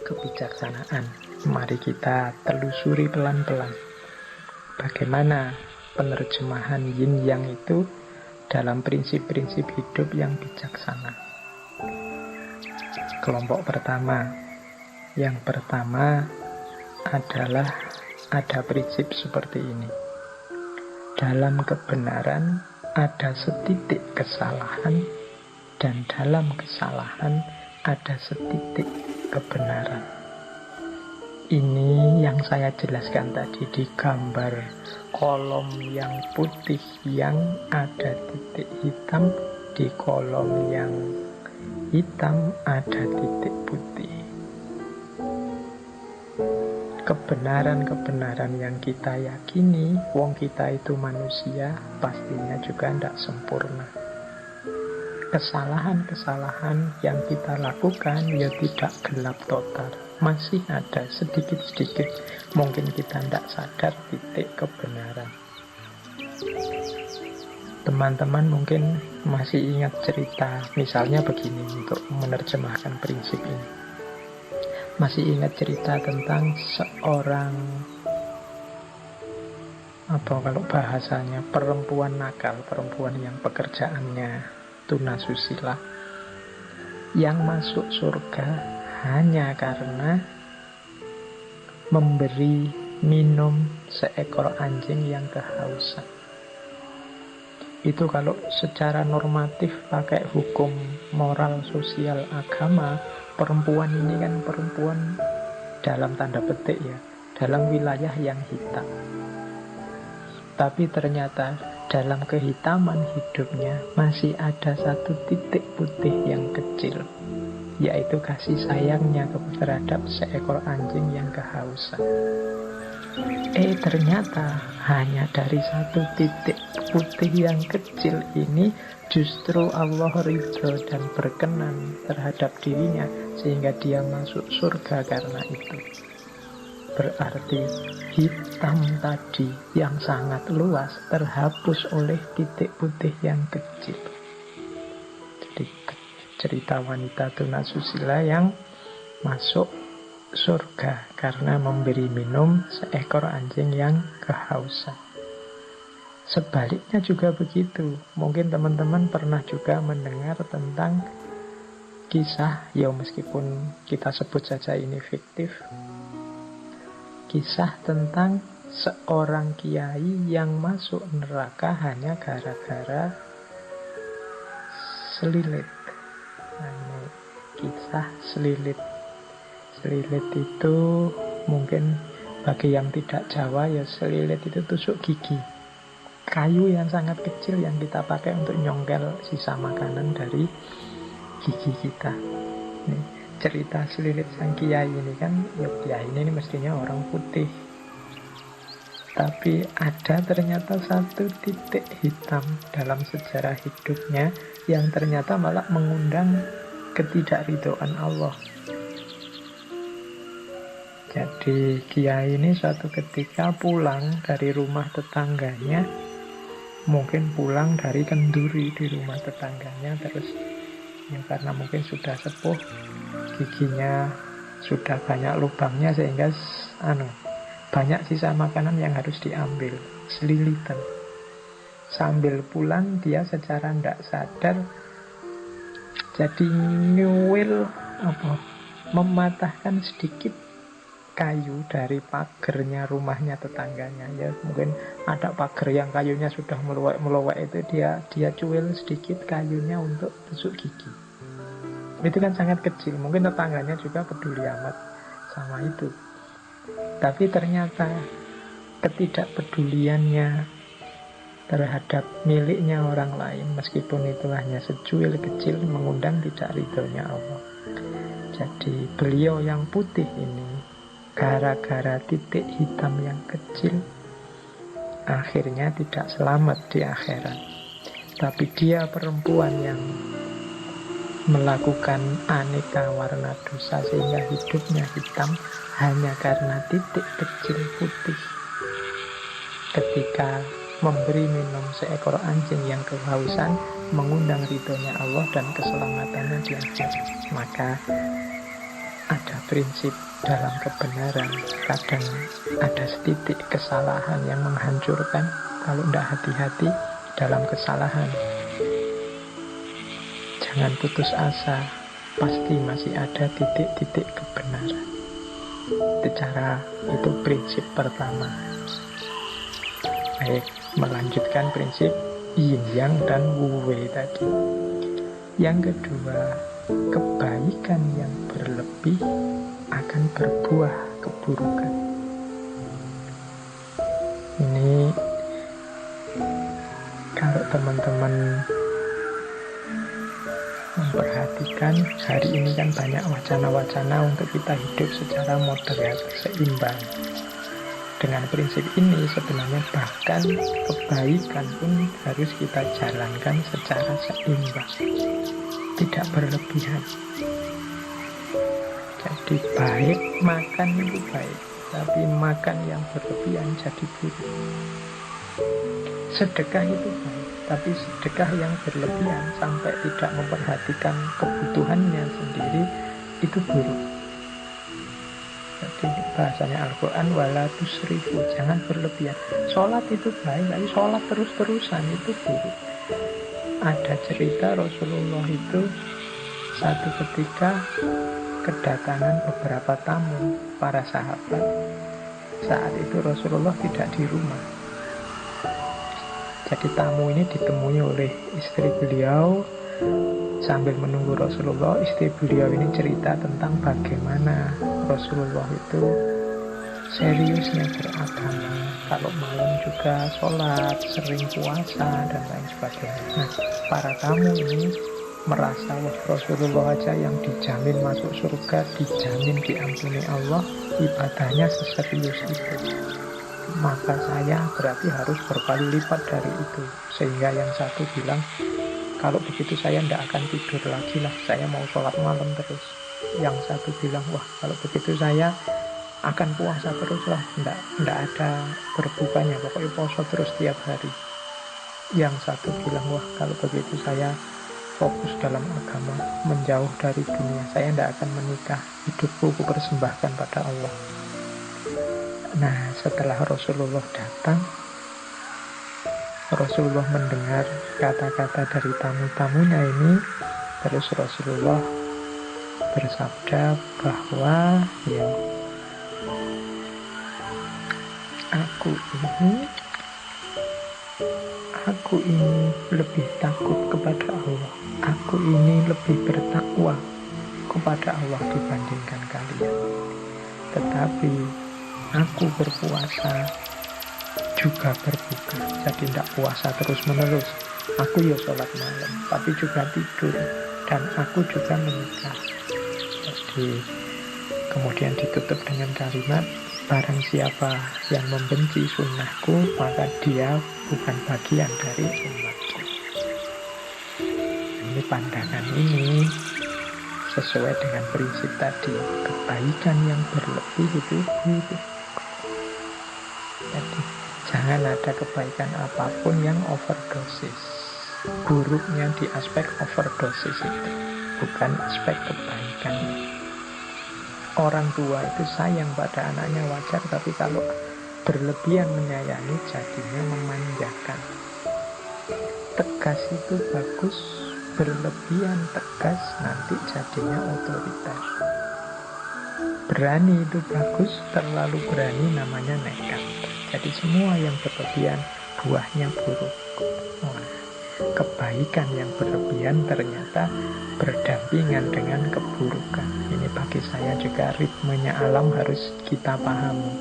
kebijaksanaan. Mari kita telusuri pelan-pelan bagaimana penerjemahan yin yang itu dalam prinsip-prinsip hidup yang bijaksana. Kelompok pertama. Yang pertama adalah ada prinsip seperti ini. Dalam kebenaran ada setitik kesalahan, dan dalam kesalahan ada setitik kebenaran. Ini yang saya jelaskan tadi di gambar kolom yang putih yang ada titik hitam, di kolom yang hitam ada titik putih. Kebenaran-kebenaran yang kita yakini, wong kita itu manusia, pastinya juga tidak sempurna. Kesalahan-kesalahan yang kita lakukan ya tidak gelap total, masih ada sedikit-sedikit, mungkin kita tidak sadar titik kebenaran. Teman-teman mungkin masih ingat cerita, misalnya begini untuk menerjemahkan prinsip ini. Masih ingat cerita tentang seorang, atau kalau bahasanya perempuan nakal, perempuan yang pekerjaannya tunasusila, yang masuk surga hanya karena memberi minum seekor anjing yang kehausan. Itu kalau secara normatif pakai hukum moral sosial agama, perempuan ini kan perempuan dalam tanda petik ya, dalam wilayah yang hitam. Tapi ternyata dalam kehitaman hidupnya masih ada satu titik putih yang kecil, yaitu kasih sayangnya terhadap seekor anjing yang kehausan. Ternyata hanya dari satu titik putih yang kecil ini justru Allah ridho dan berkenan terhadap dirinya, sehingga dia masuk surga karena itu. Berarti hitam tadi yang sangat luas terhapus oleh titik putih yang kecil. Jadi cerita wanita tunasusila yang masuk surga karena memberi minum seekor anjing yang kehausan. Sebaliknya juga begitu. Mungkin teman-teman pernah juga mendengar tentang kisah, ya meskipun kita sebut saja ini fiktif, kisah tentang seorang kiai yang masuk neraka hanya gara-gara selilit. Nah, kisah selilit. Selilit itu mungkin bagi yang tidak Jawa ya, selilit itu tusuk gigi. Kayu yang sangat kecil yang kita pakai untuk nyongkel sisa makanan dari gigi kita. Nih, cerita selilit sang kiai ini kan, ya kiai ini mestinya orang putih, tapi ada ternyata satu titik hitam dalam sejarah hidupnya yang ternyata malah mengundang ketidakridhoan Allah. Jadi kiai ini suatu ketika pulang dari rumah tetangganya, mungkin pulang dari kenduri di rumah tetangganya, terus ya karena mungkin sudah sepuh, giginya sudah banyak lubangnya sehingga banyak sisa makanan yang harus diambil, selilitan. Sambil pulang dia secara tidak sadar jadi nyuwil mematahkan sedikit kayu dari pagernya rumahnya tetangganya. Ya mungkin ada pagar yang kayunya sudah meluwek itu, dia cuil sedikit kayunya untuk tusuk gigi. Itu kan sangat kecil, mungkin tetangganya juga peduli amat sama itu. Tapi ternyata ketidakpeduliannya terhadap miliknya orang lain, meskipun itu hanya secuil kecil, mengundang tidak ridhonya Allah. Jadi beliau yang putih ini gara-gara titik hitam yang kecil akhirnya tidak selamat di akhirat. Tapi dia perempuan yang melakukan aneka warna dosa sehingga hidupnya hitam hanya karena titik kecil putih ketika memberi minum seekor anjing yang kehausan, mengundang ridhonya Allah dan keselamatannya di akhirat. Maka ada prinsip dalam kebenaran. Kadang ada setitik kesalahan yang menghancurkan kalau tidak hati-hati dalam kesalahan. Jangan putus asa, pasti masih ada titik-titik kebenaran. Itu prinsip pertama. Baik, melanjutkan prinsip yin yang dan wu wei tadi. Yang kedua, kebaikan yang berlebih akan berbuah keburukan. Ini kalau teman-teman memperhatikan, hari ini kan banyak wacana-wacana untuk kita hidup secara moderat, seimbang. Dengan prinsip ini sebenarnya bahkan kebaikan pun harus kita jalankan secara seimbang, tidak berlebihan. Jadi baik, makan itu baik, tapi makan yang berlebihan jadi buruk. Sedekah itu baik, tapi sedekah yang berlebihan sampai tidak memperhatikan kebutuhannya sendiri itu buruk. Jadi bahasanya Al-Quran, wala tusrifu, jangan berlebihan. Sholat itu baik, tapi sholat terus-terusan itu buruk. Ada cerita Rasulullah itu satu ketika kedatangan beberapa tamu para sahabat. Saat itu Rasulullah tidak di rumah. Jadi tamu ini ditemui oleh istri beliau. Sambil menunggu Rasulullah, istri beliau ini cerita tentang bagaimana Rasulullah itu seriusnya beragama. Kalau malam juga sholat, sering puasa, dan lain sebagainya. Nah, para tamu ini merasa, wah, Rasulullah aja yang dijamin masuk surga, dijamin diampuni Allah, ibadahnya seserius itu. Maka saya berarti harus berkali lipat dari itu. Sehingga yang satu bilang, kalau begitu saya tidak akan tidur lagi lah, saya mau sholat malam terus. Yang satu bilang, wah, kalau begitu saya akan puasa terus lah, tidak ada berbukanya, pokoknya puasa terus tiap hari. Yang satu bilang, wah, kalau begitu saya fokus dalam agama, menjauh dari dunia, saya tidak akan menikah, hidupku kupersembahkan pada Allah. Nah, setelah Rasulullah datang, Rasulullah mendengar kata-kata dari tamu-tamunya ini. Terus Rasulullah bersabda bahwa ya, aku ini lebih takut kepada Allah, aku ini lebih bertakwa kepada Allah dibandingkan kalian. Tetapi aku berpuasa juga berbuka, jadi tidak puasa terus menerus. Aku ya sholat malam, tapi juga tidur, dan aku juga menikah. Jadi kemudian ditutup dengan kalimat, barang siapa yang membenci sunnahku, maka dia bukan bagian dari umatku. Ini pandangan ini sesuai dengan prinsip tadi, kebaikan yang berlebih itu buruk. Jadi jangan ada kebaikan apapun yang overdosis. Buruknya di aspek overdosis itu, bukan aspek kebaikan. Orang tua itu sayang pada anaknya wajar, tapi kalau berlebihan menyayangi jadinya memanjakan. Tegas itu bagus, berlebihan tegas nanti jadinya otoriter. Berani itu bagus, terlalu berani namanya nekat. Jadi semua yang berlebihan buahnya buruk. Kebaikan yang berlebihan ternyata berdampingan dengan keburukan. Ini bagi saya juga ritmenya alam harus kita pahami.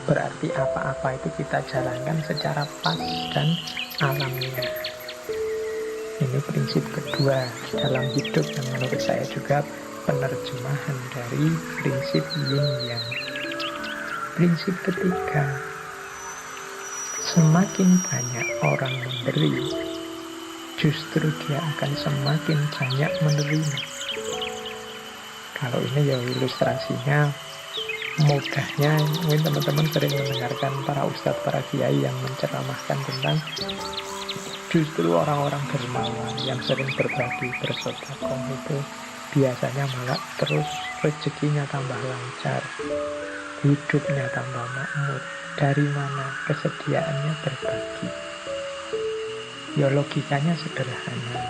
Berarti apa-apa itu kita jalankan secara pas dan alamiah. Ini prinsip kedua dalam hidup yang menurut saya juga penerjemahan dari prinsip yin yang. Prinsip ketiga, semakin banyak orang memberi, justru dia akan semakin banyak menerima. Kalau ini ya ilustrasinya mudahnya, mungkin teman-teman sering mendengarkan para ustadz, para kiai yang menceramahkan tentang justru orang-orang dermawan yang sering berbagi, bersedekah itu biasanya malah terus rezekinya tambah lancar, hidupnya tambah makmur. Dari mana kesediaannya berbagi? Ya logikanya sederhana.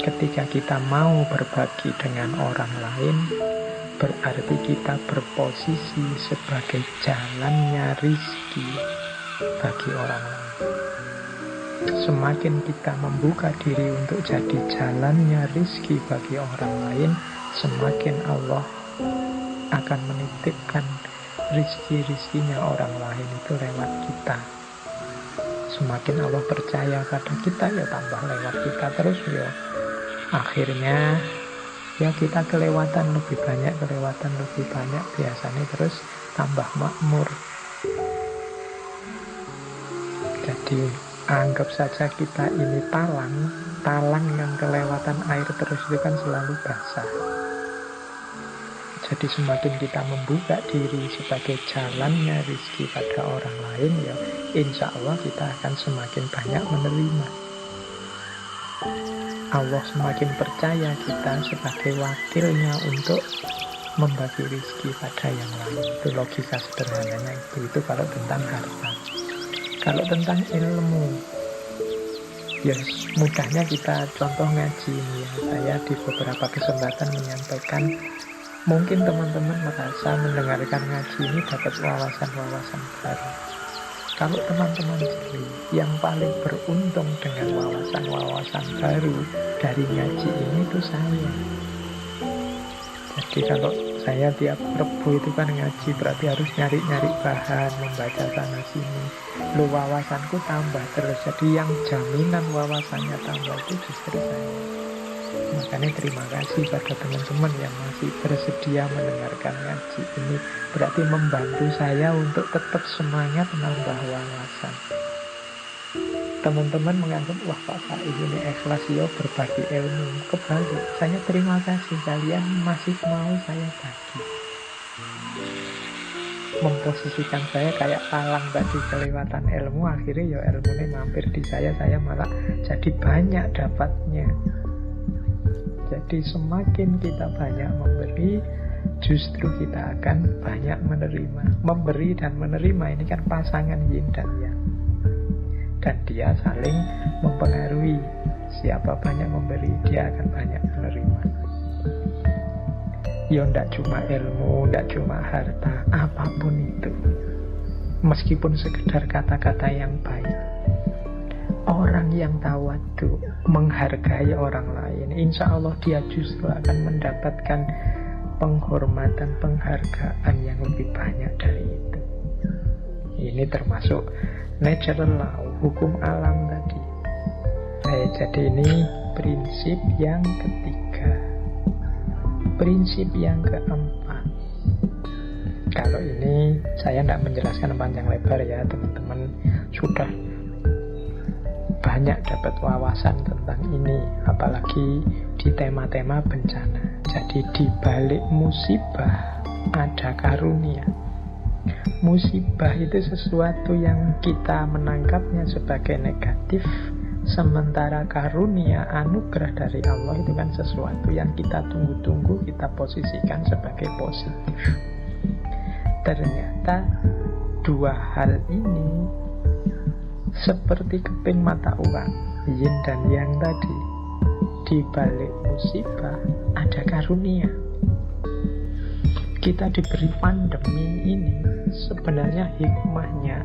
Ketika kita mau berbagi dengan orang lain, berarti kita berposisi sebagai jalannya rizki bagi orang lain. Semakin kita membuka diri untuk jadi jalannya rizki bagi orang lain, semakin Allah akan menitipkan rizki-rizkinya orang lain itu lewat kita. Semakin Allah percaya pada kita, ya tambah lewat kita terus, ya akhirnya ya kita kelewatan lebih banyak, biasanya terus tambah makmur. Jadi anggap saja kita ini talang yang kelewatan air terus itu kan selalu basah. Jadi semakin kita membuka diri sebagai jalannya rizki pada orang lain, ya insya Allah kita akan semakin banyak menerima. Allah semakin percaya kita sebagai wakilnya untuk membagi rizki pada yang lain. Itu logika sederhananya itu kalau tentang harta. Kalau tentang ilmu, ya mudahnya kita contoh ngaji ini ya. Saya di beberapa kesempatan menyampaikan, mungkin teman-teman merasa mendengarkan ngaji ini dapat wawasan-wawasan baru. Kalau teman-teman sendiri yang paling beruntung dengan wawasan-wawasan baru dari ngaji ini itu saya. Jadi kalau saya tiap Rebu itu kan ngaji, berarti harus nyari-nyari bahan, membaca sana sini. Wawasanku tambah terus. Jadi yang jaminan wawasannya tambah itu justru saya. Makanya terima kasih pada teman-teman yang masih bersedia mendengarkan ngaji ini. Berarti membantu saya untuk tetap semangat menambah wawasan. Teman-teman menganggap, wah Pak Faiz ini ikhlas ya berbagi ilmu. Kebalik, saya terima kasih kalian masih mau saya bagi. Memposisikan saya kayak talang tadi kelewatan ilmu, akhirnya ya ilmunya mampir di saya malah jadi banyak dapatnya. Jadi semakin kita banyak memberi, justru kita akan banyak menerima. Memberi dan menerima ini kan pasangan yin dan yang, dan dia saling mempengaruhi. Siapa banyak memberi, dia akan banyak menerima. Ya ndak cuma ilmu, ndak cuma harta, apapun itu. Meskipun sekedar kata-kata yang baik. Orang yang tawadu, menghargai orang lain, insya Allah dia justru akan mendapatkan penghormatan, penghargaan yang lebih banyak dari itu. Ini termasuk natural law, hukum alam tadi. Jadi ini prinsip yang ketiga. Prinsip yang keempat. Kalau ini saya tidak menjelaskan panjang lebar ya, teman-teman sudah banyak dapat wawasan tentang ini, apalagi di tema-tema bencana. Jadi di balik musibah ada karunia. Musibah itu sesuatu yang kita menangkapnya sebagai negatif, sementara karunia, anugerah dari Allah itu kan sesuatu yang kita tunggu-tunggu, kita posisikan sebagai positif. Ternyata dua hal ini seperti keping mata uang, yin dan yang tadi. Di balik musibah ada karunia. Kita diberi pandemi ini, sebenarnya hikmahnya,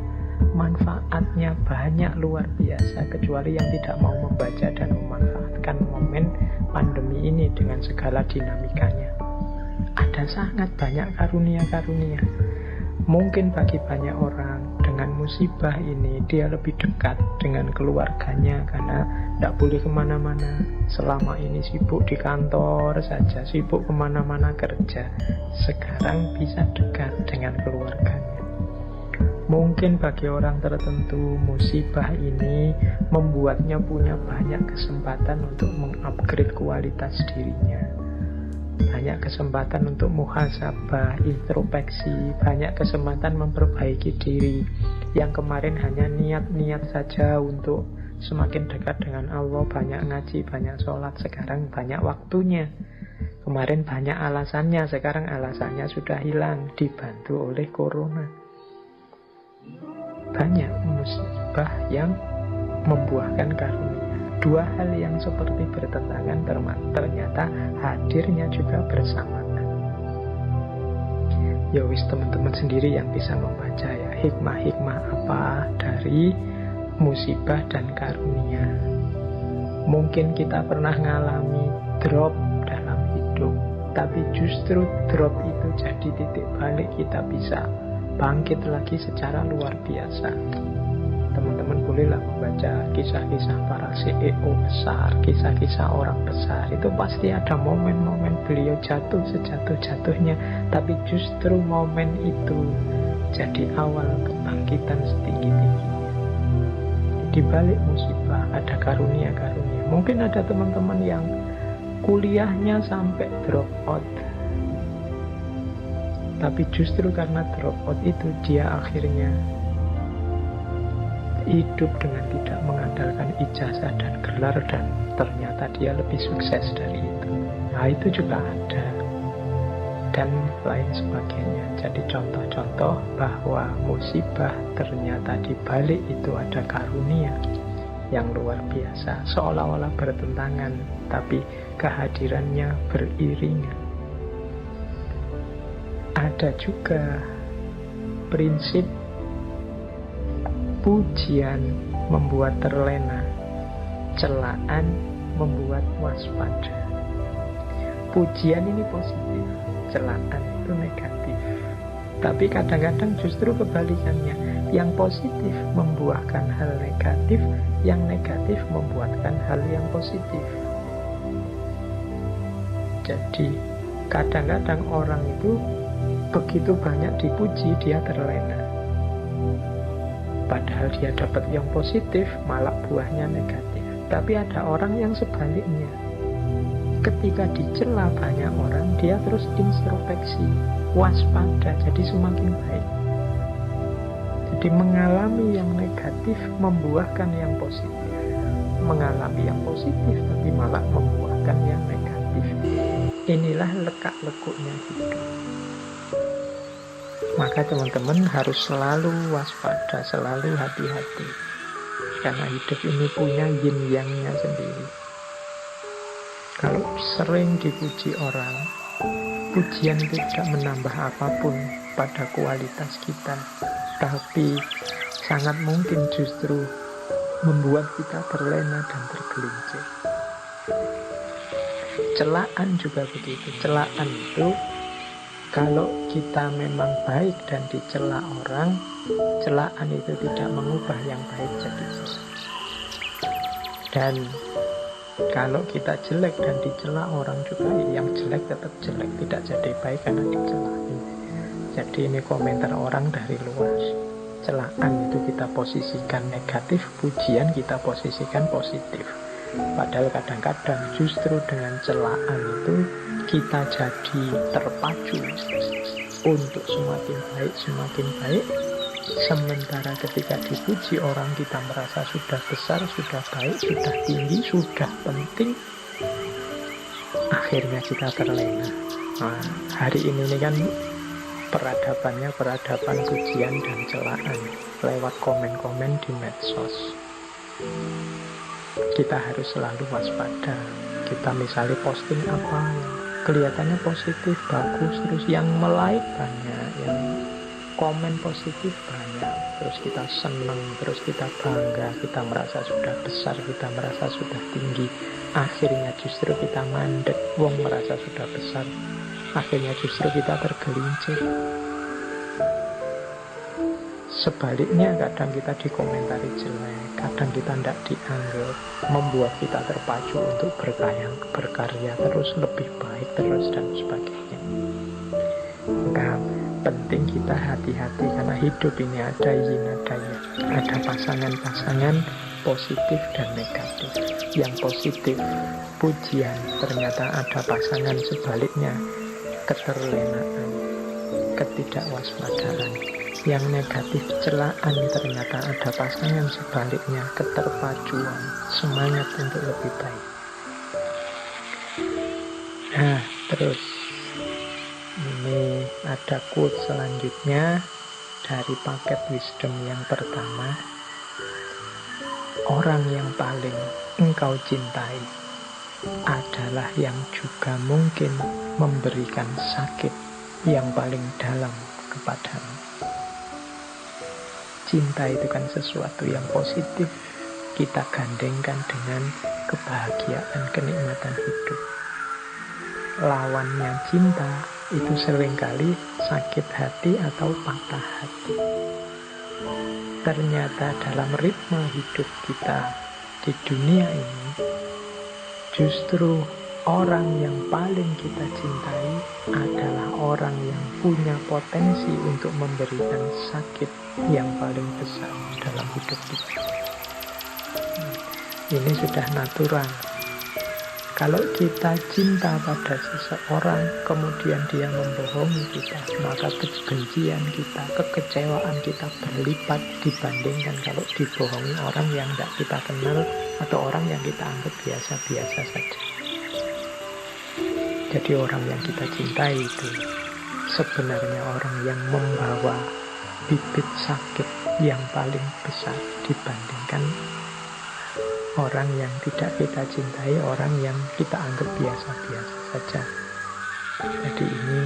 manfaatnya banyak luar biasa, kecuali yang tidak mau membaca dan memanfaatkan momen pandemi ini dengan segala dinamikanya. Ada sangat banyak karunia-karunia. Mungkin bagi banyak orang dengan musibah ini dia lebih dekat dengan keluarganya karena tidak boleh kemana-mana. Selama ini sibuk di kantor saja, sibuk kemana-mana kerja. Sekarang bisa dekat dengan keluarganya. Mungkin bagi orang tertentu musibah ini membuatnya punya banyak kesempatan untuk mengupgrade kualitas dirinya. Banyak kesempatan untuk muhasabah, introspeksi, banyak kesempatan memperbaiki diri. Yang kemarin hanya niat-niat saja untuk semakin dekat dengan Allah, banyak ngaji, banyak sholat, sekarang banyak waktunya Kemarin banyak alasannya, sekarang alasannya sudah hilang, dibantu oleh corona. Banyak musibah yang membuahkan karunia. Dua hal yang seperti bertentangan ternyata hadirnya juga bersamaan. Ya wis, teman-teman sendiri yang bisa membaca ya, hikmah-hikmah apa dari musibah dan karunia. Mungkin kita pernah ngalami drop dalam hidup, tapi justru drop itu jadi titik balik kita bisa bangkit lagi secara luar biasa. Teman-teman bolehlah membaca kisah-kisah para CEO besar, kisah-kisah orang besar. Itu pasti ada momen-momen beliau jatuh sejatuh-jatuhnya, tapi justru momen itu jadi awal kebangkitan setinggi-tingginya. Di balik musibah ada karunia-karunia. Mungkin ada teman-teman yang kuliahnya sampai drop out, tapi justru karena drop out itu dia akhirnya hidup dengan tidak mengandalkan ijazah dan gelar, dan ternyata dia lebih sukses dari itu. Nah, itu juga ada, dan lain sebagainya. Jadi contoh-contoh bahwa musibah ternyata di balik itu ada karunia yang luar biasa, seolah-olah bertentangan, tapi kehadirannya beriringan. Ada juga prinsip pujian membuat terlena, celaan membuat waspada. Pujian ini positif, celaan itu negatif. Tapi kadang-kadang justru kebalikannya, yang positif membuahkan hal negatif, yang negatif membuahkan hal yang positif. Jadi kadang-kadang orang itu begitu banyak dipuji dia terlena, padahal dia dapat yang positif malah buahnya negatif. Tapi ada orang yang sebaliknya, ketika dicela banyak orang dia terus introspeksi, waspada, jadi semakin baik. Jadi mengalami yang negatif membuahkan yang positif, mengalami yang positif tapi malah membuahkan yang negatif. Inilah lekak-lekuknya hidup. Maka teman-teman harus selalu waspada, selalu hati-hati, karena hidup ini punya yin yang-nya sendiri. Kalau sering dipuji orang, pujian itu tidak menambah apapun pada kualitas kita, tapi sangat mungkin justru membuat kita terlena dan tergelincir. Celaan juga begitu. Celaan itu kalau kita memang baik dan dicela orang, celaan itu tidak mengubah yang baik jadi jelek. Dan kalau kita jelek dan dicela orang juga, yang jelek tetap jelek, tidak jadi baik karena dicela. Jadi ini komentar orang dari luar. Celaan itu kita posisikan negatif, pujian kita posisikan positif. Padahal kadang-kadang justru dengan celaan itu kita jadi terpacu untuk semakin baik. Sementara ketika dipuji orang kita merasa sudah besar, sudah baik, sudah tinggi, sudah penting. Akhirnya kita terlena. Nah, hari ini kan peradaban pujian dan celaan lewat komen-komen di medsos. Kita harus selalu waspada. Kita misalnya posting apa yang kelihatannya positif, bagus, terus yang like banyak, yang komen positif banyak, terus kita senang, terus kita bangga, kita merasa sudah besar, kita merasa sudah tinggi. Akhirnya justru kita mandek, wong merasa sudah besar, akhirnya justru kita tergelincir. Sebaliknya kadang kita dikomentari jelek, kadang kita tidak dianggap, membuat kita terpacu untuk berkarya terus, lebih baik terus, dan sebagainya. Maka penting kita hati-hati, karena hidup ini ada yin ada yang, ada pasangan-pasangan positif dan negatif. Yang positif pujian, ternyata ada pasangan sebaliknya, keterlenaan, ketidakwaspodaan. Yang negatif celaan, ternyata ada pasangan sebaliknya, keterpacuan, semangat untuk lebih baik. Nah, Terus ini ada quote selanjutnya dari paket wisdom yang pertama. Orang yang paling engkau cintai adalah yang juga mungkin memberikan sakit yang paling dalam kepadamu. Cinta itu kan sesuatu yang positif. Kita gandengkan dengan kebahagiaan, kenikmatan hidup. Lawannya cinta itu seringkali sakit hati atau patah hati. Ternyata dalam ritme hidup kita di dunia ini, justru orang yang paling kita cintai adalah orang yang punya potensi untuk memberikan sakit yang paling besar dalam hidup kita. Ini sudah natural. Kalau kita cinta pada seseorang, kemudian dia membohongi kita, maka kebencian kita, kekecewaan kita berlipat dibandingkan kalau dibohongi orang yang tidak kita kenal atau orang yang kita anggap biasa-biasa saja. Jadi orang yang kita cintai itu sebenarnya orang yang membawa bibit sakit yang paling besar dibandingkan orang yang tidak kita cintai, orang yang kita anggap biasa-biasa saja. Jadi ini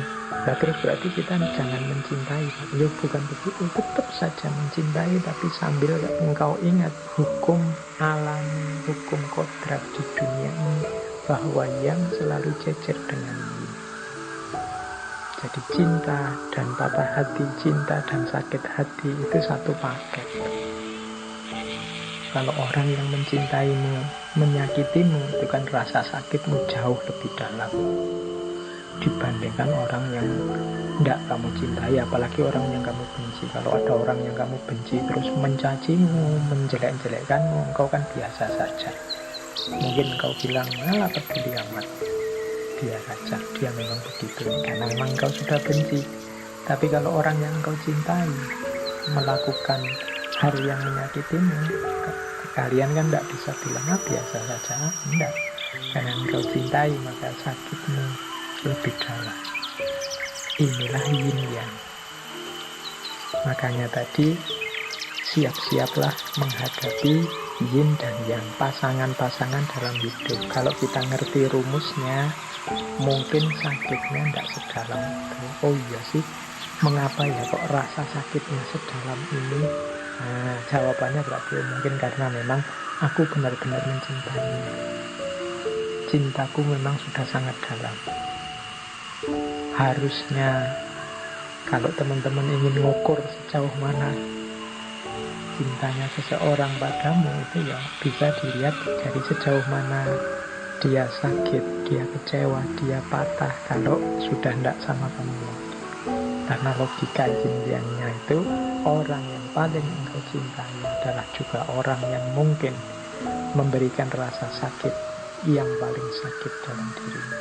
berarti kita jangan mencintai. Ya bukan begitu, tetap saja mencintai, tapi sambil engkau ingat hukum alam, hukum kodrat di dunia ini, bahwa yang selalu jejer dengan ini. Jadi cinta dan patah hati, cinta dan sakit hati itu satu paket. Kalau orang yang mencintaimu menyakitimu, itu kan rasa sakitmu jauh lebih dalam dibandingkan orang yang tidak kamu cintai, apalagi orang yang kamu benci. Kalau ada orang yang kamu benci terus mencacimu, menjelek-jelekkanmu, engkau kan biasa saja. Mungkin engkau bilang, malah peduli amat, biar saja, dia memang begitu, karena memang engkau sudah benci. Tapi kalau orang yang engkau cintai melakukan hal yang menyakitimu, kalian kan tidak bisa bilang biasa saja, tidak. Karena engkau cintai, maka sakitmu lebih dalam. Inilah yin yang. Makanya tadi siap-siaplah menghadapi yin dan yang, pasangan-pasangan dalam hidup. Kalau kita ngerti rumusnya, mungkin sakitnya tidak sedalam itu. Oh iya sih, mengapa ya kok rasa sakitnya sedalam ini? Nah, jawabannya berarti mungkin karena memang aku benar-benar mencintainya. Cintaku memang sudah sangat dalam. Harusnya kalau teman-teman ingin mengukur sejauh mana cintanya seseorang padamu, itu ya bisa dilihat dari sejauh mana dia sakit, dia kecewa, dia patah kalau sudah tidak sama kamu lagi. Karena logika yin-yang-nya itu, orang yang paling engkau cintai adalah juga orang yang mungkin memberikan rasa sakit yang paling sakit dalam dirimu.